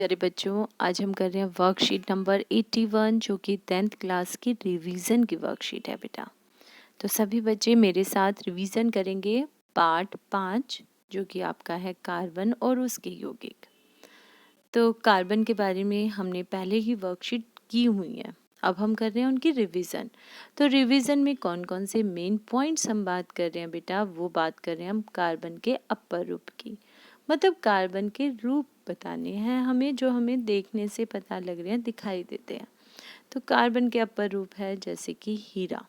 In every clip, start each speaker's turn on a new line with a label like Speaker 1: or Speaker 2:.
Speaker 1: प्यारे बच्चों, आज हम कर रहे हैं वर्कशीट नंबर 81 जो कि 10th क्लास की रिवीजन की वर्कशीट है बेटा। तो सभी बच्चे मेरे साथ रिवीजन करेंगे पार्ट 5 जो कि आपका है कार्बन और उसके यौगिक। तो कार्बन के बारे में हमने पहले ही वर्कशीट की हुई है, अब हम कर रहे हैं उनकी रिवीजन। तो रिवीजन में कौन कौन से मेन पॉइंट्स हम बात कर रहे हैं बेटा, वो बात कर रहे हैं हम कार्बन के अपर रूप की, मतलब कार्बन के रूप बताने हैं हमें जो हमें देखने से पता लग रहे हैं, दिखाई देते हैं। तो कार्बन के अपर रूप है जैसे कि हीरा।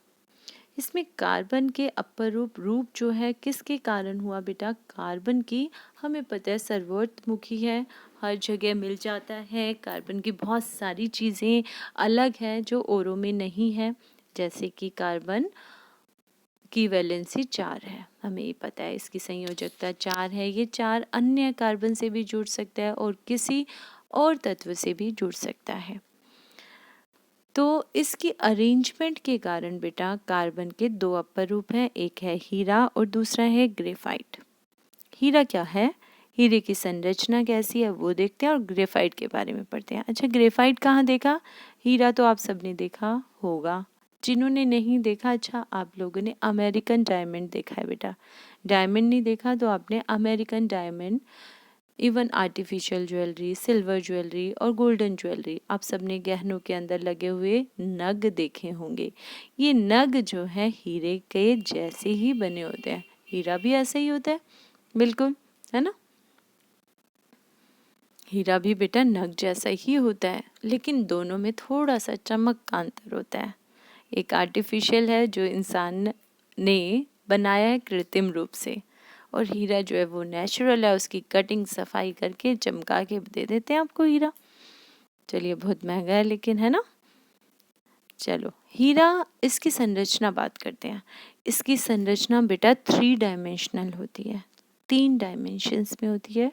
Speaker 1: इसमें कार्बन के अपर रूप जो है किसके कारण हुआ बेटा, कार्बन की हमें पता है सर्वोत्मुखी है, हर जगह मिल जाता है। कार्बन की बहुत सारी चीज़ें अलग हैं जो औरों में नहीं है, जैसे कि कार्बन की वैलेंसी 4 है, हमें ये पता है इसकी संयोजकता 4 है। ये 4 अन्य कार्बन से भी जुड़ सकता है और किसी और तत्व से भी जुड़ सकता है। तो इसकी अरेंजमेंट के कारण बेटा कार्बन के दो अपर रूप हैं, एक है हीरा और दूसरा है ग्रेफाइट। हीरा क्या है, हीरे की संरचना कैसी है वो देखते हैं और ग्रेफाइट के बारे में पढ़ते हैं। अच्छा, ग्रेफाइट कहाँ देखा, हीरा तो आप सबने देखा होगा, जिन्होंने नहीं देखा अच्छा आप लोगों ने अमेरिकन डायमंड देखा है बेटा। डायमंड नहीं देखा तो आपने American diamond, even artificial jewellery, silver jewellery और गोल्डन ज्वेलरी, आप सबने गहनों के अंदर लगे हुए नग देखे होंगे। ये नग जो है हीरे के जैसे ही बने होते हैं, हीरा भी ऐसा ही होता है बिल्कुल, है ना। हीरा भी बेटा नग जैसा ही होता है, लेकिन दोनों में थोड़ा सा चमक का अंतर होता है। एक आर्टिफिशियल है जो इंसान ने बनाया है कृत्रिम रूप से, और हीरा जो है वो नेचुरल है, उसकी कटिंग सफाई करके चमका के दे देते हैं आपको हीरा। चलिए, बहुत महंगा है लेकिन, है ना। चलो, हीरा, इसकी संरचना बात करते हैं। इसकी संरचना बेटा 3 डायमेंशनल होती है, 3 डायमेंशंस में होती है,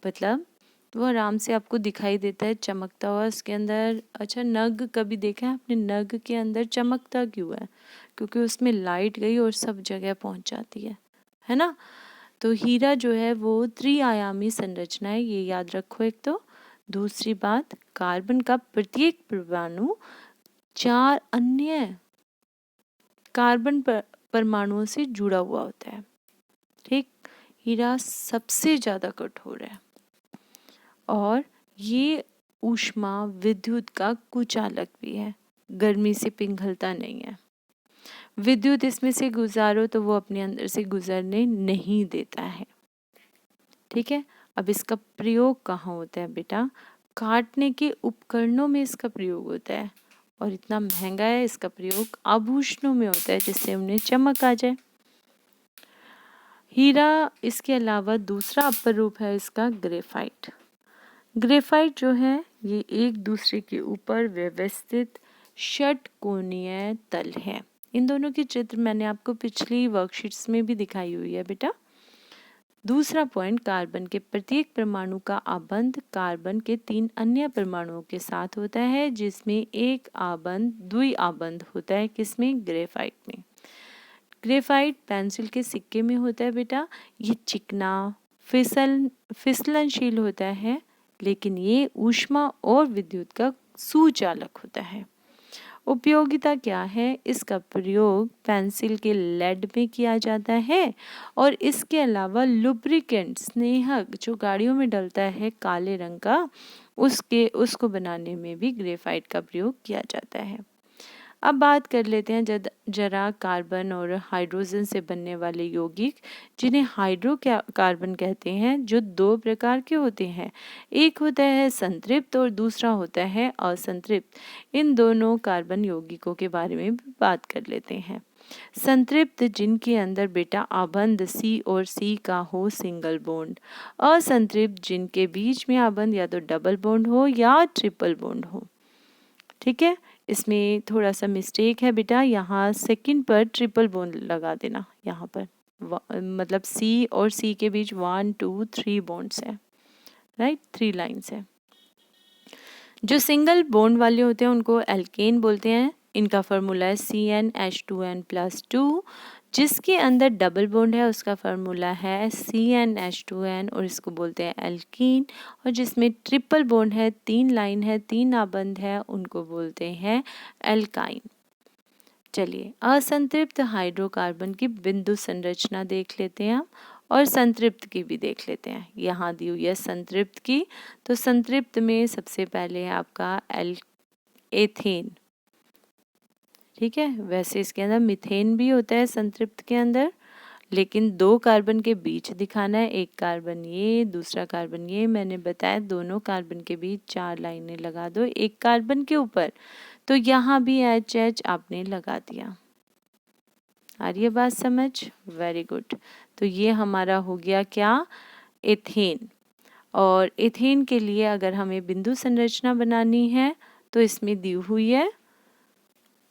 Speaker 1: मतलब वो आराम से आपको दिखाई देता है चमकता हुआ उसके अंदर। अच्छा, नग कभी देखा है आपने, नग के अंदर चमकता क्यों है, क्योंकि उसमें लाइट गई और सब जगह पहुंच जाती है ना। तो हीरा जो है वो त्रिआयामी संरचना है, ये याद रखो एक तो। दूसरी बात, कार्बन का प्रत्येक परमाणु 4 अन्य कार्बन परमाणुओं से जुड़ा हुआ होता है। ठीक, हीरा सबसे ज्यादा कठोर है और ये ऊष्मा विद्युत का कुचालक भी है, गर्मी से पिघलता नहीं है। विद्युत इसमें से गुजारो तो वो अपने अंदर से गुजरने नहीं देता है। ठीक है, अब इसका प्रयोग कहाँ होता है बेटा, काटने के उपकरणों में इसका प्रयोग होता है, और इतना महंगा है इसका प्रयोग आभूषणों में होता है जिससे उन्हें चमक आ जाए। हीरा, इसके अलावा दूसरा अपर रूप है इसका ग्रेफाइट। ग्रेफाइट जो है ये एक दूसरे के ऊपर व्यवस्थित षटकोणीय तल है। इन दोनों की चित्र मैंने आपको पिछली वर्कशीट्स में भी दिखाई हुई है बेटा। दूसरा पॉइंट, कार्बन के प्रत्येक परमाणु का आबंध कार्बन के 3 अन्य परमाणुओं के साथ होता है, जिसमें एक आबंध द्विआबंध होता है, किसमें, ग्रेफाइट में। ग्रेफाइट पेंसिल के सिक्के में होता है बेटा, ये चिकना फिसलनशील होता है, लेकिन ये ऊष्मा और विद्युत का सुचालक होता है। उपयोगिता क्या है, इसका प्रयोग पेंसिल के लेड में किया जाता है, और इसके अलावा लुब्रिकेंट, स्नेहक जो गाड़ियों में डलता है काले रंग का, उसको बनाने में भी ग्रेफाइट का प्रयोग किया जाता है। अब बात कर लेते हैं जरा कार्बन और हाइड्रोजन से बनने वाले यौगिक, जिन्हें हाइड्रोकार्बन कहते हैं, जो 2 प्रकार के होते हैं। एक होता है संतृप्त और दूसरा होता है असंतृप्त। इन दोनों कार्बन यौगिकों के बारे में भी बात कर लेते हैं। संतृप्त, जिनके अंदर बेटा आबंध C और C का हो सिंगल बॉन्ड। असंतृप्त, जिनके बीच में आबंध या तो डबल बॉन्ड हो या ट्रिपल बॉन्ड हो। ठीक है, इसमें थोड़ा सा मिस्टेक है बेटा, यहाँ सेकंड पर ट्रिपल बॉन्ड लगा देना, यहाँ पर मतलब C और C के बीच 1 2 3 बॉन्ड्स है, राइट, 3 लाइन्स है। जो सिंगल बॉन्ड वाले होते हैं उनको एल्केन बोलते हैं, इनका फॉर्मूला है CnH2n+2। जिसके अंदर डबल बॉन्ड है उसका फार्मूला है CnH2n और इसको बोलते हैं एल्कीन, और जिसमें ट्रिपल बॉन्ड है, 3 लाइन है, 3 आबंध है, उनको बोलते हैं एल्काइन। चलिए असंतृप्त हाइड्रोकार्बन की बिंदु संरचना देख लेते हैं हम, और संतृप्त की भी देख लेते हैं। यहाँ दी हुई है संतृप्त की, तो संतृप्त में सबसे पहले है आपका एथेन। ठीक है, वैसे इसके अंदर मीथेन भी होता है संतृप्त के अंदर, लेकिन 2 कार्बन के बीच दिखाना है, एक कार्बन ये, दूसरा कार्बन ये। मैंने बताया दोनों कार्बन के बीच 4 लाइनें लगा दो एक कार्बन के ऊपर, तो यहाँ भी HH आपने लगा दिया। आ रही है बात समझ? Very good. तो ये हमारा हो गया क्या, एथेन। और एथेन के लिए अगर हमें बिंदु संरचना बनानी है तो इसमें दी हुई है,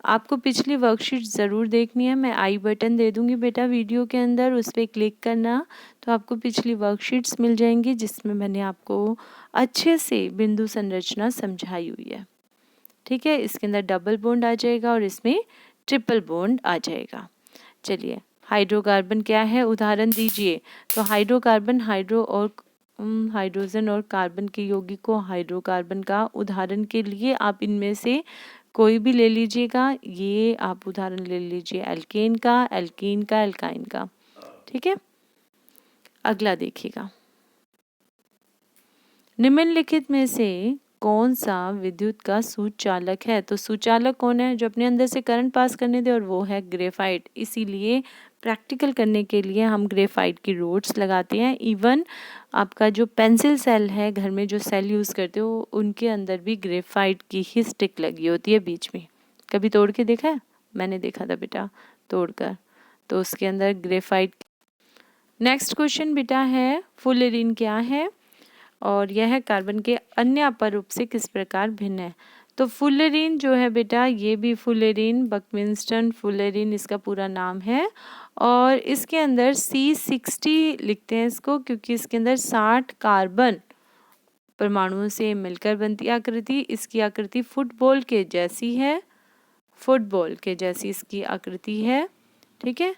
Speaker 1: आपको पिछली वर्कशीट ज़रूर देखनी है, मैं आई बटन दे दूंगी बेटा वीडियो के अंदर, उस पर क्लिक करना तो आपको पिछली वर्कशीट्स मिल जाएंगी जिसमें मैंने आपको अच्छे से बिंदु संरचना समझाई हुई है। ठीक है, इसके अंदर डबल बॉन्ड आ जाएगा और इसमें ट्रिपल बॉन्ड आ जाएगा। चलिए हाइड्रोकार्बन क्या है, उदाहरण दीजिए। तो हाइड्रोकार्बन हाइड्रोजन और कार्बन के यौगिक को हाइड्रोकार्बन का, उदाहरण के लिए आप इनमें से कोई भी ले लीजिएगा, ये आप उदाहरण ले लीजिए एल्केन का, एल्कीन का, एल्काइन का। ठीक है, अगला देखिएगा, निम्नलिखित में से कौन सा विद्युत का सुचालक है। तो सुचालक कौन है, जो अपने अंदर से करंट पास करने दे, और वो है ग्रेफाइट। इसीलिए प्रैक्टिकल करने के लिए हम ग्रेफाइट की रोड्स लगाते हैं। इवन आपका जो पेंसिल सेल है, घर में जो सेल यूज़ करते हो, उनके अंदर भी ग्रेफाइट की ही स्टिक लगी होती है बीच में। कभी तोड़ के देखा है? मैंने देखा था बेटा तोड़कर, तो उसके अंदर ग्रेफाइट। नेक्स्ट क्वेश्चन बेटा है, फुलेरिन क्या है और यह कार्बन के अन्य अपर रूप से किस प्रकार भिन्न है। तो फुलेरिन जो है बेटा, ये भी फुलेरिन, बकमिंस्टन फुलेरिन इसका पूरा नाम है, और इसके अंदर C60 लिखते हैं इसको, क्योंकि इसके अंदर 60 कार्बन परमाणुओं से मिलकर बनती आकृति। इसकी आकृति फुटबॉल के जैसी है, फुटबॉल के जैसी इसकी आकृति है। ठीक है,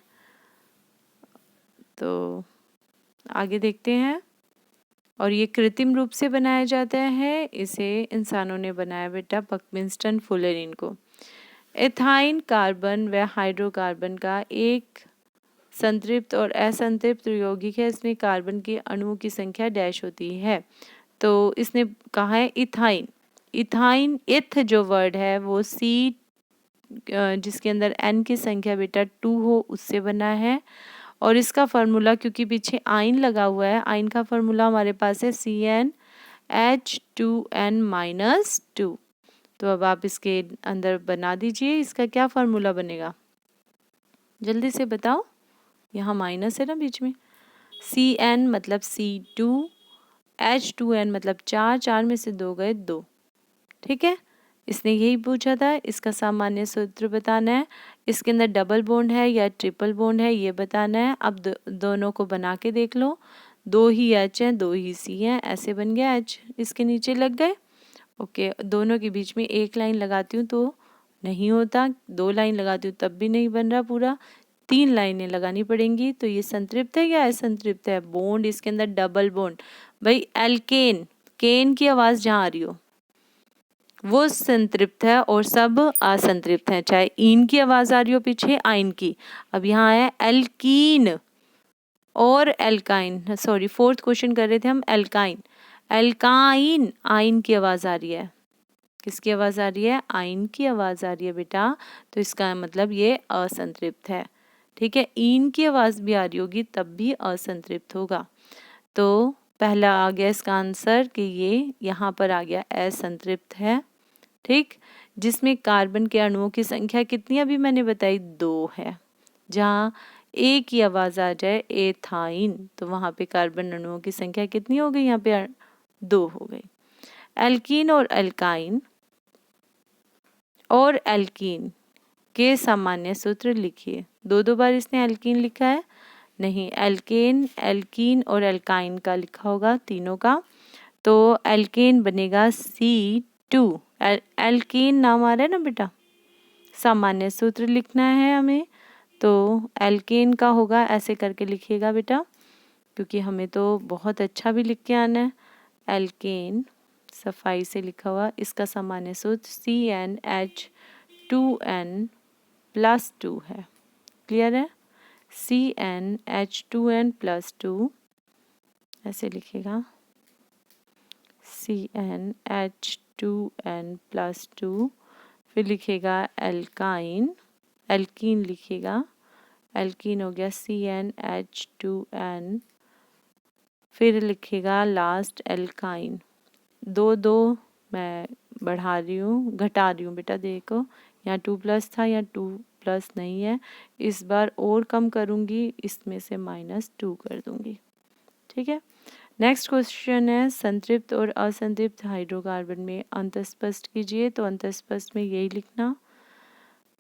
Speaker 1: तो आगे देखते हैं। और ये कृत्रिम रूप से बनाया जाता है, इसे इंसानों ने बनाया बेटा, बकमिंस्टन फुलेरिन को। एथाइन कार्बन व हाइड्रोकार्बन का एक संतृप्त और असंतृप्त यौगिक है, इसमें कार्बन के अणुओं की संख्या डैश होती है। तो इसने कहा है इथाइन। इथाइन, इथ जो वर्ड है वो C जिसके अंदर N की संख्या बेटा 2 हो, उससे बना है। और इसका फार्मूला, क्योंकि पीछे आइन लगा हुआ है, आइन का फार्मूला हमारे पास है CnH2n-2। तो अब आप इसके अंदर बना दीजिए, इसका क्या फार्मूला बनेगा, जल्दी से बताओ। यहाँ माइनस है ना बीच में, Cn मतलब C2, H2n मतलब 4, 4 में से 2 गए 2। ठीक है, इसने यही पूछा था, इसका सामान्य सूत्र बताना है, इसके अंदर डबल बॉन्ड है या ट्रिपल बॉन्ड है ये बताना है। अब दोनों को बना के देख लो, 2 ही H हैं, 2 ही C हैं, ऐसे बन गया H, इसके नीचे लग गए। ओके, दोनों के बीच में एक लाइन लगाती हूँ तो नहीं होता, 2 लाइन लगाती हूँ तब भी नहीं बन रहा पूरा, 3 लाइनें लगानी पड़ेंगी। तो ये संतृप्त है या असंतृप्त है, बॉन्ड इसके अंदर डबल बॉन्ड। भाई एल्केन, केन की आवाज़ जहाँ आ रही हो वो संतृप्त है और सब असंतृप्त हैं, चाहे इन की आवाज आ रही हो पीछे, आइन की। अब यहाँ है एल्कीन और एल्काइन, सॉरी 4th क्वेश्चन कर रहे थे हम, एल्काइन, एल्काइन, आइन की आवाज आ रही है। किसकी आवाज आ रही है, आइन की आवाज आ रही है बेटा, तो इसका मतलब ये असंतृप्त है। ठीक है, इन की आवाज भी आ रही होगी तब भी असंतृप्त होगा। तो पहला आ गया इसका आंसर कि ये यहाँ पर आ गया असंतृप्त है। ठीक, जिसमें कार्बन के अणुओं की संख्या कितनी अभी मैंने बताई, 2 है। जहाँ एक ही आवाज आ जाए एथाइन, तो वहाँ पे कार्बन अणुओं की संख्या कितनी हो गई, यहाँ पे 2 हो गई। एल्कीन और एल्कीन के सामान्य सूत्र लिखिए। 2 बार इसने एल्कीन लिखा है, नहीं, एल्केन, एल्कीन और एल्काइन का लिखा होगा तीनों का। तो एल्केन बनेगा C2, एल्कीन नाम आ रहा है ना बेटा, सामान्य सूत्र लिखना है हमें, तो एल्केन का होगा, ऐसे करके लिखिएगा बेटा, क्योंकि हमें तो बहुत अच्छा भी लिख के आना है। एल्केन सफाई से लिखा हुआ, इसका सामान्य सूत्र CnH2n+2 है। क्लियर है? CnH2n+2 ऐसे लिखेगा, CnH2n+2, फिर लिखेगा एल्काइन, एल्कीन लिखेगा, एल्कीन हो गया CnH2n, फिर लिखेगा लास्ट एल्काइन। दो दो मैं बढ़ा रही हूँ, घटा रही हूँ बेटा, देखो यहाँ 2+ था, यहाँ 2+ नहीं है, इस बार और कम करूँगी, इसमें से -2 कर दूँगी। ठीक है। नेक्स्ट क्वेश्चन है, संतृप्त और असंतृप्त हाइड्रोकार्बन में अंतर स्पष्ट कीजिए। तो अंतर स्पष्ट में यही लिखना।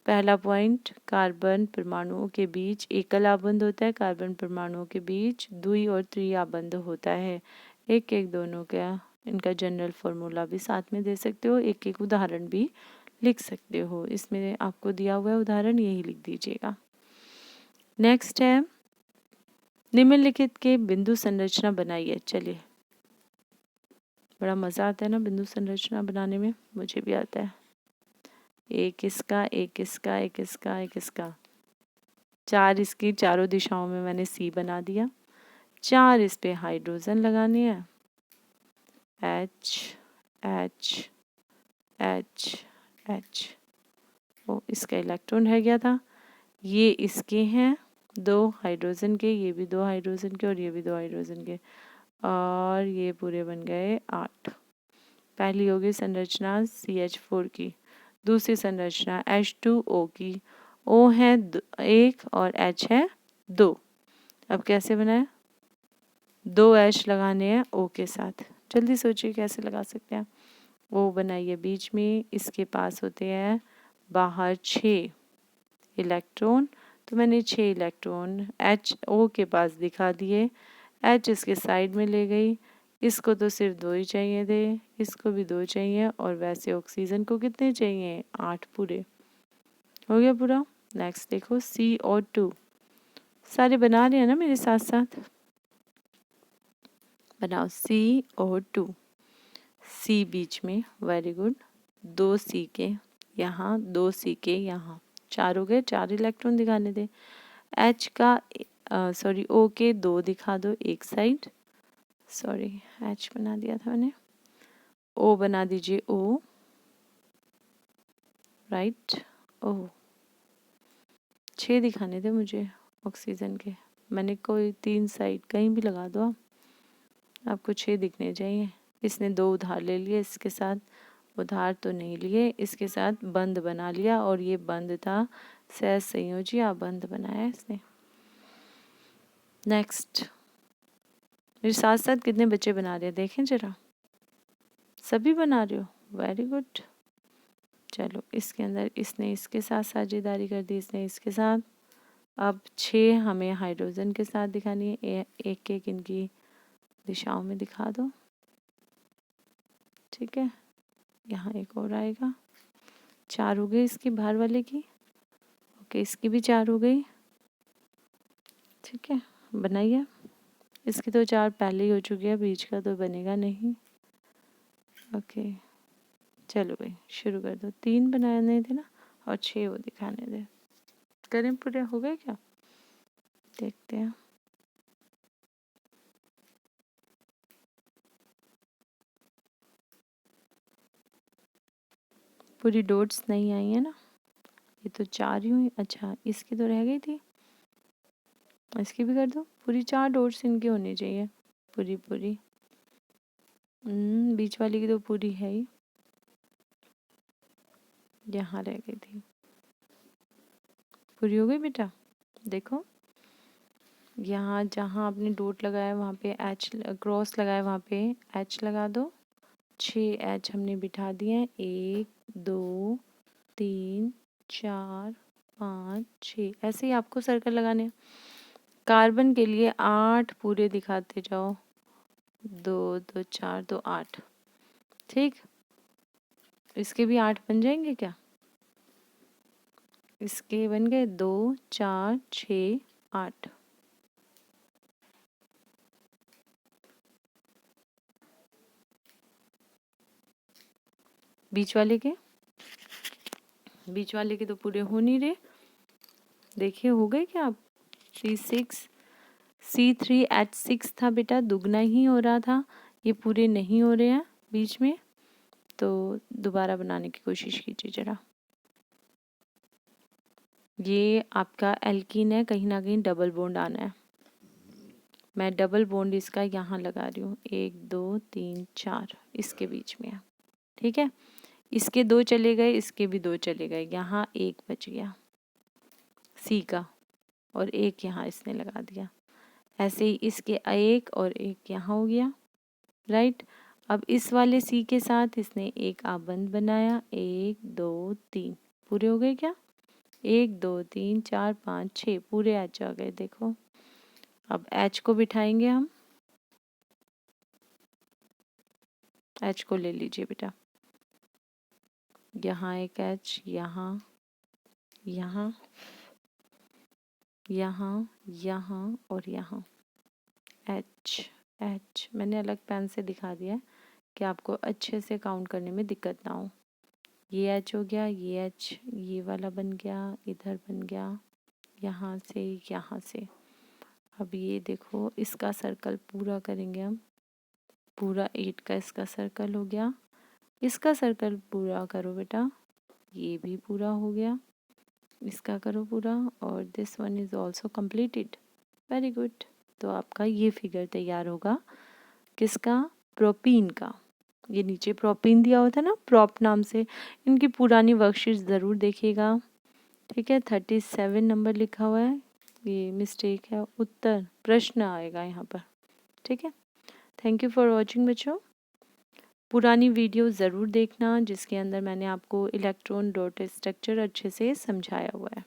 Speaker 1: पहला पॉइंट, कार्बन परमाणुओं के बीच एकल आबंध होता है, कार्बन परमाणुओं के बीच द्वि और त्रि आबंध होता है। एक एक दोनों का इनका जनरल फॉर्मूला भी साथ में दे सकते हो, एक एक उदाहरण भी लिख सकते हो। इसमें आपको दिया हुआ है उदाहरण, यही लिख दीजिएगा। नेक्स्ट है, निम्नलिखित के बिंदु संरचना बनाइए। चलिए, बड़ा मज़ा आता है ना बिंदु संरचना बनाने में, मुझे भी आता है। एक इसका, एक इसका, एक इसका, एक इसका, 4 इसकी चारों दिशाओं में मैंने सी बना दिया। 4 इस पे हाइड्रोजन लगाने हैं, H H H H। वो इसका इलेक्ट्रॉन रह गया था। ये इसके हैं 2 हाइड्रोजन के, ये भी 2 हाइड्रोजन के और ये भी 2 हाइड्रोजन के, और ये पूरे बन गए 8। पहली होगी संरचना CH4 की, दूसरी संरचना H2O की। O है 1 और H है 2। अब कैसे बनाए? 2 H लगाने हैं O के साथ। जल्दी सोचिए कैसे लगा सकते हैं। O बनाइए बीच में, इसके पास होते हैं बाहर 6 इलेक्ट्रॉन, तो मैंने 6 इलेक्ट्रॉन HO के पास दिखा दिए। H इसके साइड में ले गई, इसको तो सिर्फ 2 ही चाहिए थे, इसको भी 2 चाहिए, और वैसे ऑक्सीजन को कितने चाहिए? 8 पूरे। हो गया पूरा। नेक्स्ट देखो CO2, सारे बना रहे हैं ना मेरे साथ साथ, बनाओ CO2, C बीच में, वेरी गुड। 2 C के यहाँ, 2 C के यहाँ, 4 हो गए, 4 इलेक्ट्रॉन दिखाने दे। H का सॉरी O के 2 दिखा दो एक साइड, सॉरी H बना दिया था मैंने, O बना दीजिए O, राइट O। 6 दिखाने थे मुझे ऑक्सीजन के, मैंने कोई 3 साइड कहीं भी लगा दो आप, आपको 6 दिखने चाहिए। इसने 2 उधार ले लिए, इसके साथ उधार तो नहीं लिए, इसके साथ बंद बना लिया, और ये बंद था सहसंयोजी आबंध बनाया इसने। नेक्स्ट, मेरे साथ साथ कितने बच्चे बना रहे हैं देखें जरा, सभी बना रहे हो, वेरी गुड। चलो, इसके अंदर इसने इसके साथ साझेदारी कर दी, इसने इसके साथ। अब 6 हमें हाइड्रोजन के साथ दिखानी है, एक एक इनकी दिशाओं में दिखा दो। ठीक है, यहाँ एक और आएगा, 4 हो गई इसकी बाहर वाले की, ओके इसकी भी 4 हो गई। ठीक है, बनाइए। इसकी तो 4 पहले ही हो चुकी है, बीच का तो बनेगा नहीं। ओके चलो भाई शुरू कर दो। 3 बनाने थे ना, और 6 वो दिखाने थे। करें पूरे, हो गए क्या? देखते हैं। पूरी डॉट्स नहीं आई है ना, ये तो 4 ही हुई। अच्छा, इसकी तो रह गई थी, इसकी भी कर दो पूरी। 4 डॉट्स इनकी होनी चाहिए पूरी पूरी। बीच वाली की तो पूरी है ही, यहाँ रह गई थी। पूरी हो गई बेटा, देखो यहाँ जहाँ आपने डॉट लगाया वहाँ पे H, क्रॉस लगाया वहाँ पे H लगा दो। 6 H हमने बिठा दिए हैं, 1 2 3 4 5 6, ऐसे ही आपको सर्कल लगाने हैं। कार्बन के लिए 8 पूरे दिखाते जाओ, 2 2 4 2 8। ठीक, इसके भी 8 बन जाएंगे क्या? इसके बन गए 2, 4, 6, 8। बीच वाले तो पूरे हो नहीं रहे। देखिए हो गए क्या आप? C6 C3 H6 था बेटा, दुगना ही हो रहा था, ये पूरे नहीं हो रहे हैं बीच में, तो दोबारा बनाने की कोशिश कीजिए जरा। ये आपका एल्कीन है, कहीं ना कहीं डबल बॉन्ड आना है। मैं डबल बॉन्ड इसका यहाँ लगा रही हूँ, 1 2 3 4 इसके बीच में है। ठीक है, इसके 2 चले गए, इसके भी 2 चले गए, यहाँ 1 बच गया सी का, और 1 यहाँ इसने लगा दिया। ऐसे ही इसके 1 और 1 यहाँ हो गया, राइट। अब इस वाले सी के साथ इसने एक आबंद बनाया, 1 2 3 पूरे हो गए क्या? 1 2 3 4 5 6 पूरे एच आ गए। देखो अब एच को बिठाएंगे हम, एच को ले लीजिए बेटा, यहाँ एक एच, यहाँ यहाँ यहाँ यहाँ और यहाँ एच एच। मैंने अलग पेन से दिखा दिया है कि आपको अच्छे से काउंट करने में दिक्कत ना हो। ये एच हो गया, ये एच ये वाला बन गया, इधर बन गया, यहाँ से यहाँ से। अब ये देखो इसका सर्कल पूरा करेंगे हम, पूरा 8 का इसका सर्कल हो गया। इसका सर्कल पूरा करो बेटा, ये भी पूरा हो गया, इसका करो पूरा, और this one is also completed. Very good. तो आपका ये फिगर तैयार होगा किसका? प्रोपीन का। ये नीचे प्रोपीन दिया हुआ था ना प्रॉप नाम से, इनकी पुरानी वर्कशीट ज़रूर देखिएगा। ठीक है, 37 नंबर लिखा हुआ है, ये मिस्टेक है, उत्तर प्रश्न आएगा यहाँ पर। ठीक है, थैंक यू फॉर वॉचिंग बच्चों। पुरानी वीडियो ज़रूर देखना जिसके अंदर मैंने आपको इलेक्ट्रॉन डॉट स्ट्रक्चर अच्छे से समझाया हुआ है।